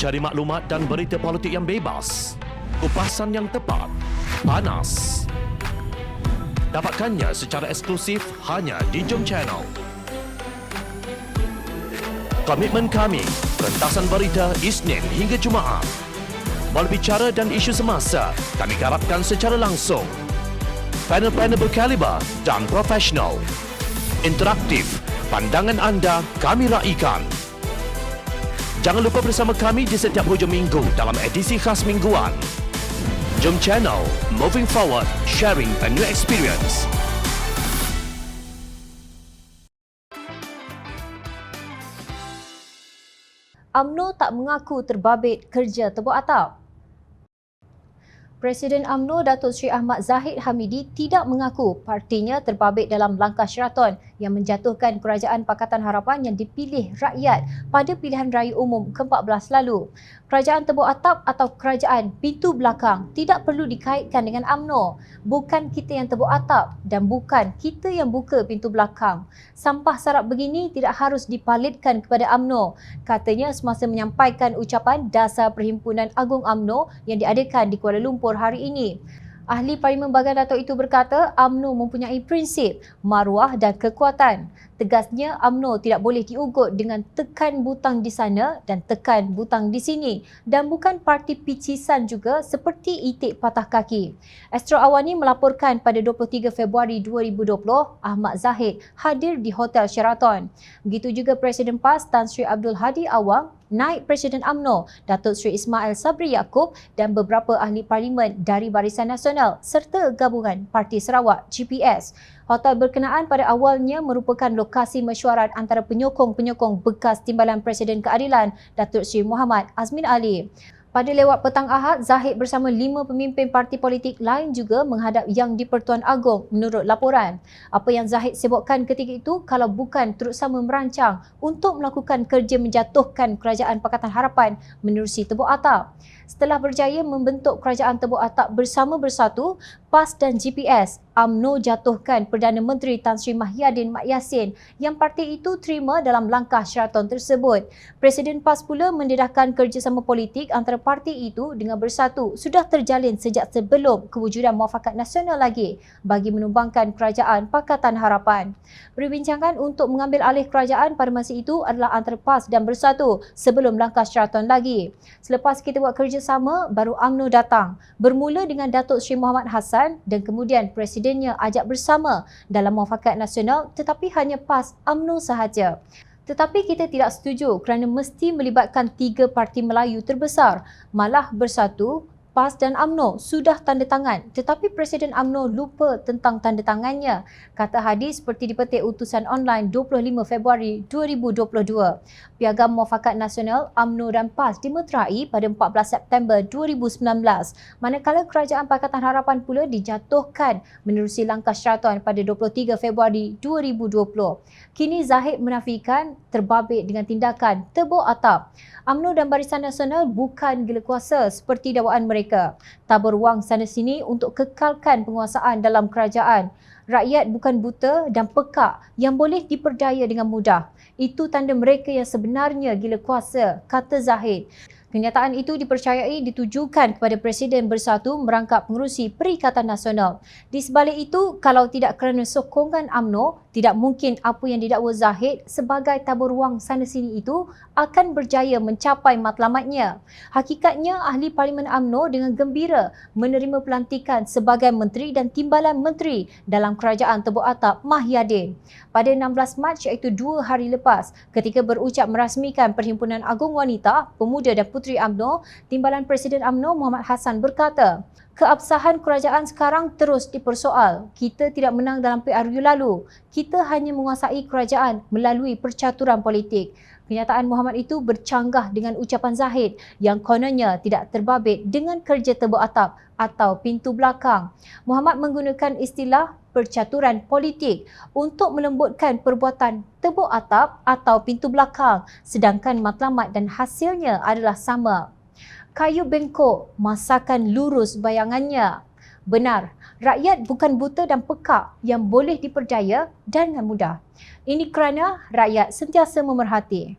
Cari maklumat dan berita politik yang bebas, kupasan yang tepat, panas. Dapatkannya secara eksklusif hanya di Jom Channel. Komitmen kami, pentasan berita Isnin hingga Jumaat. Berbicara dan isu semasa, kami garapkan secara langsung. Panel-panel berkaliber dan profesional. Interaktif, pandangan anda kami raikan. Jangan lupa bersama kami di setiap hujung minggu dalam edisi khas mingguan. Jom Channel, moving forward, sharing a new experience. UMNO tak mengaku terbabit kerja tebuk atap. Presiden UMNO Datuk Seri Ahmad Zahid Hamidi tidak mengaku partinya terbabit dalam langkah Sheraton yang menjatuhkan Kerajaan Pakatan Harapan yang dipilih rakyat pada pilihan raya umum ke-14 lalu. Kerajaan tebuk atap atau kerajaan pintu belakang tidak perlu dikaitkan dengan UMNO. Bukan kita yang tebuk atap dan bukan kita yang buka pintu belakang. Sampah sarap begini tidak harus dipalitkan kepada UMNO, katanya semasa menyampaikan ucapan Dasar Perhimpunan Agung UMNO yang diadakan di Kuala Lumpur hari ini. Ahli Parlimen Bagan Datuk itu berkata UMNO mempunyai prinsip, maruah dan kekuatan. Tegasnya UMNO tidak boleh diugut dengan tekan butang di sana dan tekan butang di sini dan bukan parti picisan juga seperti itik patah kaki. Astro Awani melaporkan pada 23 Februari 2020 Ahmad Zahid hadir di Hotel Sheraton. Begitu juga Presiden PAS Tan Sri Abdul Hadi Awang, Naib Presiden UMNO Datuk Seri Ismail Sabri Yaakob dan beberapa ahli parlimen dari Barisan Nasional serta gabungan Parti Sarawak GPS. Hotel berkenaan pada awalnya merupakan lokasi mesyuarat antara penyokong-penyokong bekas Timbalan Presiden Keadilan Datuk Seri Muhammad Azmin Ali. Pada lewat petang Ahad, Zahid bersama 5 pemimpin parti politik lain juga menghadap Yang di-Pertuan Agong menurut laporan. Apa yang Zahid sebutkan ketika itu kalau bukan turut sama merancang untuk melakukan kerja menjatuhkan Kerajaan Pakatan Harapan menerusi tebuk atap. Setelah berjaya membentuk Kerajaan Tebuk Atap bersama bersatu, PAS dan GPS, UMNO jatuhkan Perdana Menteri Tan Sri Mahyadin Mat Yassin yang parti itu terima dalam langkah Sheraton tersebut. Presiden PAS pula mendedahkan kerjasama politik antara parti itu dengan bersatu sudah terjalin sejak sebelum kewujudan Muafakat Nasional lagi bagi menumbangkan Kerajaan Pakatan Harapan. Perbincangan untuk mengambil alih kerajaan pada masa itu adalah antara PAS dan bersatu sebelum langkah Sheraton lagi. Selepas kita buat kerjasama, baru UMNO datang. Bermula dengan Datuk Seri Muhammad Hassan dan kemudian Presidennya ajak bersama dalam Muafakat Nasional tetapi hanya PAS UMNO sahaja. Tetapi kita tidak setuju kerana mesti melibatkan 3 parti Melayu terbesar. Malah bersatu, PAS dan UMNO sudah tanda tangan tetapi Presiden UMNO lupa tentang tanda tangannya, kata Hadi seperti dipetik utusan online 25 Februari 2022. Piagam Muafakat Nasional UMNO dan PAS dimeterai pada 14 September 2019, manakala Kerajaan Pakatan Harapan pula dijatuhkan menerusi langkah Sheraton pada 23 Februari 2020. Kini Zahid menafikan terbabit dengan tindakan tebuk atap. UMNO dan Barisan Nasional bukan gila kuasa seperti dakwaan mereka. Tabur wang sana sini untuk kekalkan penguasaan dalam kerajaan. Rakyat bukan buta dan pekak yang boleh diperdaya dengan mudah. Itu tanda mereka yang sebenarnya gila kuasa, kata Zahid. Kenyataan itu dipercayai ditujukan kepada Presiden Bersatu merangkap pengerusi Perikatan Nasional. Di sebalik itu, kalau tidak kerana sokongan UMNO, tidak mungkin apa yang didakwa Zahid sebagai tabur wang sana sini itu akan berjaya mencapai matlamatnya. Hakikatnya, ahli Parlimen UMNO dengan gembira menerima pelantikan sebagai Menteri dan Timbalan Menteri dalam Kerajaan Tebuk Atap Mahyadin. Pada 16 Mac iaitu 2 hari lepas, ketika berucap merasmikan Perhimpunan Agung Wanita, Pemuda dan Puteri UMNO, Timbalan Presiden UMNO Muhammad Hassan berkata, keabsahan kerajaan sekarang terus dipersoal. Kita tidak menang dalam PRU lalu. Kita hanya menguasai kerajaan melalui percaturan politik. Kenyataan Muhammad itu bercanggah dengan ucapan Zahid yang kononnya tidak terbabit dengan kerja tebuk atap atau pintu belakang. Muhammad menggunakan istilah percaturan politik untuk melembutkan perbuatan tebuk atap atau pintu belakang sedangkan matlamat dan hasilnya adalah sama. Kayu bengkok, masakan lurus bayangannya. Benar, rakyat bukan buta dan pekak yang boleh diperdaya dengan mudah. Ini kerana rakyat sentiasa memerhati.